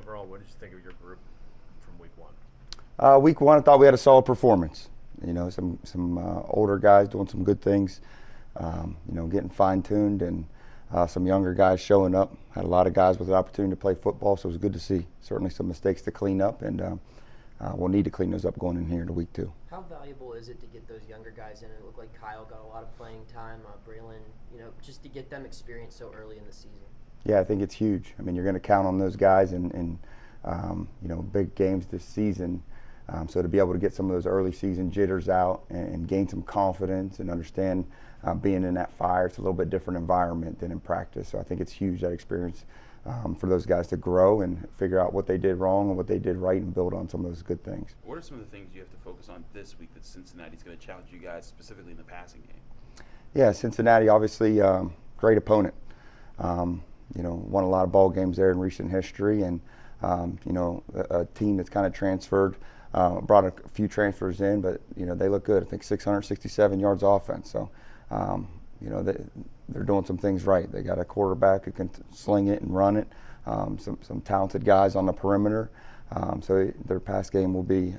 overall, what did you think of your group from week one? Week one, I thought we had a solid performance. Some older guys doing some good things, getting fine-tuned, and some younger guys showing up. Had a lot of guys with the opportunity to play football, so it was good to see. Certainly some mistakes to clean up, and we'll need to clean those up going in here into week two. How valuable is it to get those younger guys in? It looked like Kyle got a lot of playing time, Braylon, just to get them experience so early in the season. Yeah, I think it's huge. I mean, you're going to count on those guys in big games this season. So to be able to get some of those early season jitters out and gain some confidence and understand being in that fire, it's a little bit different environment than in practice. So I think it's huge, that experience, for those guys to grow and figure out what they did wrong and what they did right and build on some of those good things. What are some of the things you have to focus on this week that Cincinnati's going to challenge you guys, specifically in the passing game? Yeah, Cincinnati, obviously, great opponent. Won a lot of ball games there in recent history, and a team that's kind of transferred, brought a few transfers in, but they look good. I think 667 yards offense. So they're doing some things right. They got a quarterback who can sling it and run it. Some talented guys on the perimeter. So their pass game will be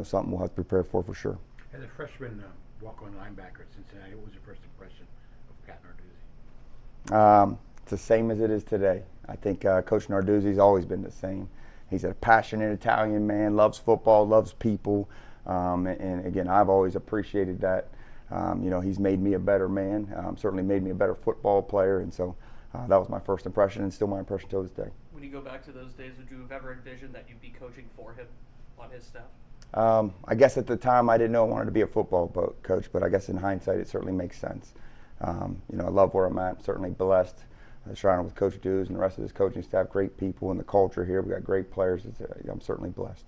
something we'll have to prepare for sure. As a freshman walk-on linebacker at Cincinnati, what was your first impression of Pat Narduzzi? It's the same as it is today. I think Coach Narduzzi's always been the same. He's a passionate Italian man, loves football, loves people, and again, I've always appreciated that. He's made me a better man, certainly made me a better football player, and so that was my first impression and still my impression till this day. When you go back to those days, would you have ever envisioned that you'd be coaching for him on his staff? I guess at the time I didn't know I wanted to be a football coach, but I guess in hindsight it certainly makes sense. I love where I'm at, certainly blessed. Surrounded with Coach Dews and the rest of his coaching staff, great people, and the culture here. We've got great players. I'm certainly blessed.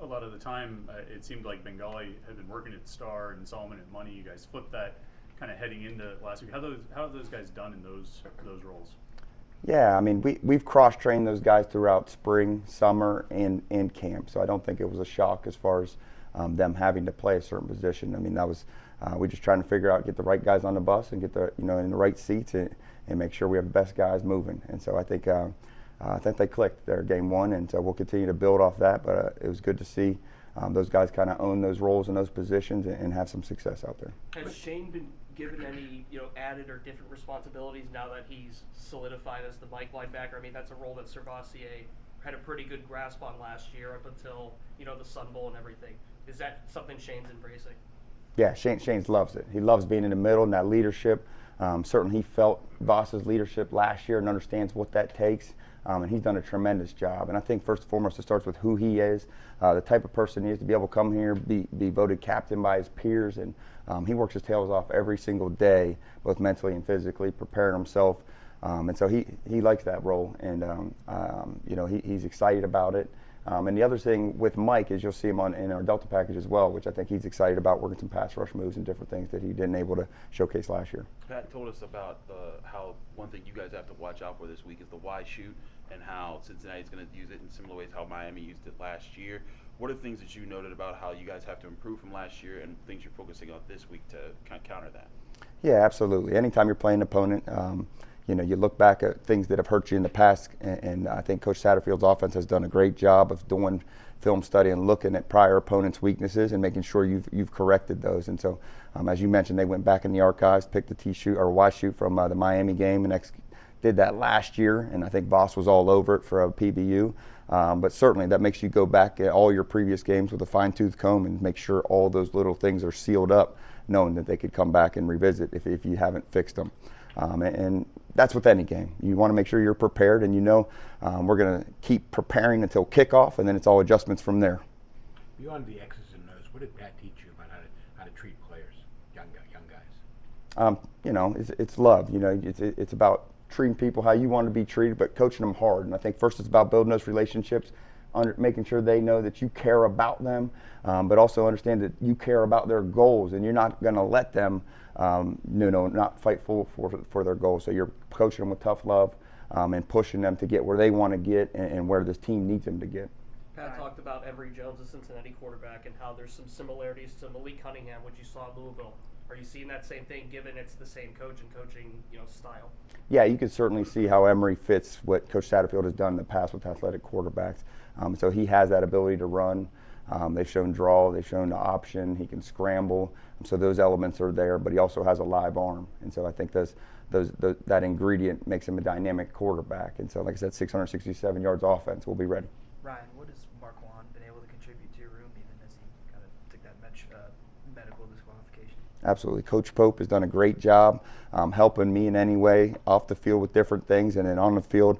A lot of the time, it seemed like Bengali had been working at Star and Solomon at Money. You guys flipped that kind of heading into last week. How have those guys done in those roles? Yeah, I mean, we've cross-trained those guys throughout spring, summer, and camp. So I don't think it was a shock as far as them having to play a certain position. I mean, that was we're just trying to figure out, get the right guys on the bus and get the in the right seats and make sure we have the best guys moving. And so I think they clicked there game one, and so we'll continue to build off that. But it was good to see those guys kind of own those roles and those positions and have some success out there. Has Shane been given any added or different responsibilities now that he's solidified as the Mike linebacker? I mean, that's a role that Servassier had a pretty good grasp on last year up until the Sun Bowl and everything. Is that something Shane's embracing? Yeah, Shane loves it. He loves being in the middle and that leadership. Certainly he felt Voss's leadership last year and understands what that takes. And he's done a tremendous job. And I think first and foremost it starts with who he is, the type of person he is to be able to come here, be voted captain by his peers. And he works his tails off every single day, both mentally and physically, preparing himself. And so he likes that role. And, he's excited about it. And the other thing with Mike is you'll see him in our Delta package as well, which I think he's excited about, working some pass rush moves and different things that he didn't able to showcase last year. Pat told us about how one thing you guys have to watch out for this week is the Y shoot, and how Cincinnati's going to use it in similar ways how Miami used it last year. What are the things that you noted about how you guys have to improve from last year and things you're focusing on this week to kind of counter that? Yeah, absolutely. Anytime you're playing an opponent, you look back at things that have hurt you in the past, and I think Coach Satterfield's offense has done a great job of doing film study and looking at prior opponents' weaknesses and making sure you've corrected those. And so, as you mentioned, they went back in the archives, picked the T shoot or Y shoot from the Miami game, and did that last year. And I think Voss was all over it for a PBU. But certainly that makes you go back at all your previous games with a fine-tooth comb and make sure all those little things are sealed up, knowing that they could come back and revisit if you haven't fixed them. And that's with any game. You want to make sure you're prepared, and we're going to keep preparing until kickoff, and then it's all adjustments from there. Beyond the X's and O's, what did Pat teach you about how to treat players, young guys? It's love. It's about treating people how you want to be treated, but coaching them hard. And I think first it's about building those relationships, making sure they know that you care about them, but also understand that you care about their goals, and you're not going to let them not fight for their goals. So you're coaching them with tough love and pushing them to get where they want to get and where this team needs them to get. Pat talked about Emory Jones, the Cincinnati quarterback, and how there's some similarities to Malik Cunningham, which you saw at Louisville. Are you seeing that same thing, given it's the same coach and coaching, style? Yeah, you can certainly see how Emery fits what Coach Satterfield has done in the past with athletic quarterbacks. So he has that ability to run. They've shown draw, they've shown the option, he can scramble. So those elements are there, but he also has a live arm. And so I think that ingredient makes him a dynamic quarterback. And so, like I said, 667 yards offense, we'll be ready. Ryan, what has Marquand been able to contribute to your room, even as he kind of took that medical disqualification? Absolutely. Coach Pope has done a great job helping me in any way off the field with different things, and then on the field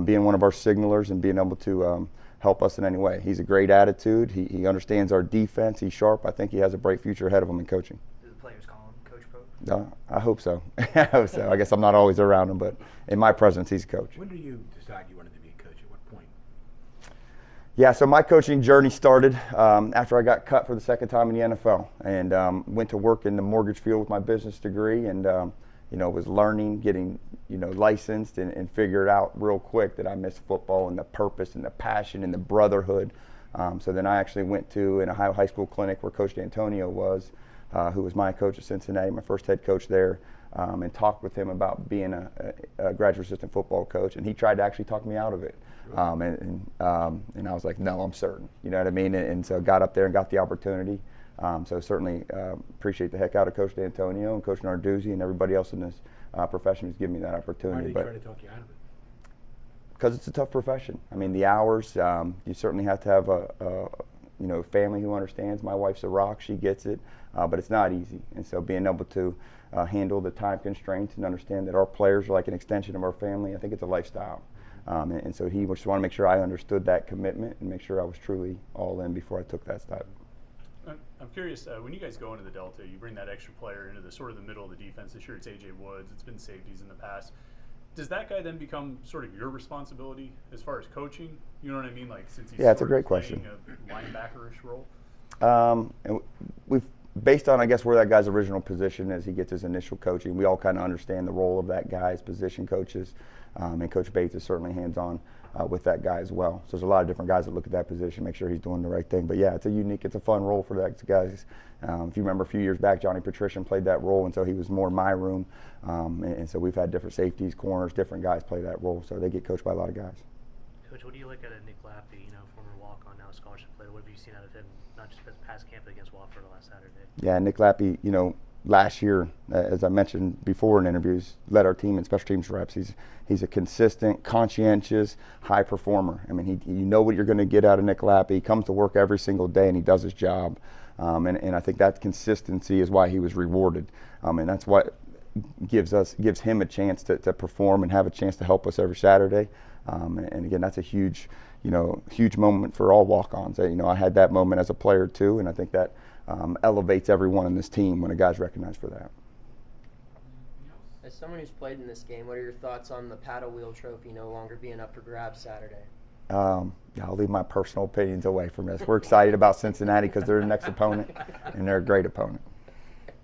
being one of our signalers and being able to help us in any way. He's a great attitude. He understands our defense. He's sharp. I think he has a bright future ahead of him in coaching. Do the players call him Coach Pope? I hope so. I hope so. I guess I'm not always around him, but in my presence, he's a coach. When did you decide you wanted to be a coach? At what point? Yeah, so my coaching journey started after I got cut for the second time in the NFL, and went to work in the mortgage field with my business degree, and was learning, getting licensed, and figured out real quick that I missed football and the purpose and the passion and the brotherhood. So then I actually went to an Ohio high school clinic where Coach D'Antonio was, who was my coach at Cincinnati, my first head coach there, and talked with him about being a graduate assistant football coach, and he tried to actually talk me out of it. And I was like, no, I'm certain. You know what I mean? And so got up there and got the opportunity. So certainly appreciate the heck out of Coach D'Antonio and Coach Narduzzi and everybody else in this profession who's given me that opportunity. Why did he try to talk you out of it? Because it's a tough profession. I mean, the hours, you certainly have to have a family who understands. My wife's a rock, she gets it, but it's not easy. And so being able to handle the time constraints and understand that our players are like an extension of our family, I think it's a lifestyle. And so he just wanted to make sure I understood that commitment and make sure I was truly all in before I took that step. I'm curious, when you guys go into the Delta, you bring that extra player into the sort of the middle of the defense. This year it's A.J. Woods. It's been safeties in the past. Does that guy then become sort of your responsibility as far as coaching? You know what I mean? Like, since he's it's a sort great of playing question. a linebacker-ish role? And we've, based on, I guess, where that guy's original position is, he gets his initial coaching. We all kind of understand the role of that guy as position coaches, and Coach Bates is certainly hands-on with that guy as well. So there's a lot of different guys that look at that position, make sure he's doing the right thing. But yeah, it's a fun role for that guys. If you remember a few years back, Johnny Patrician played that role, and so he was more in my room. And so we've had different safeties, corners, different guys play that role. So they get coached by a lot of guys. Coach, what do you look at Nick Lappy, former walk-on, now scholarship player? What have you seen out of him, not just past camp, but against Wofford last Saturday? Yeah, Nick Lappy, last year, as I mentioned before in interviews, led our team in special teams reps. He's a consistent, conscientious, high performer. I mean, you know what you're going to get out of Nick Lappy. He comes to work every single day and he does his job. And I think that consistency is why he was rewarded. And that's what gives him a chance to perform and have a chance to help us every Saturday. And again, that's a huge moment for all walk-ons. I had that moment as a player too, and I think that elevates everyone in this team when a guy's recognized for that. As someone who's played in this game, what are your thoughts on the paddle wheel trophy no longer being up for grabs Saturday? I'll leave my personal opinions away from this. We're excited about Cincinnati because they're the next opponent, and they're a great opponent.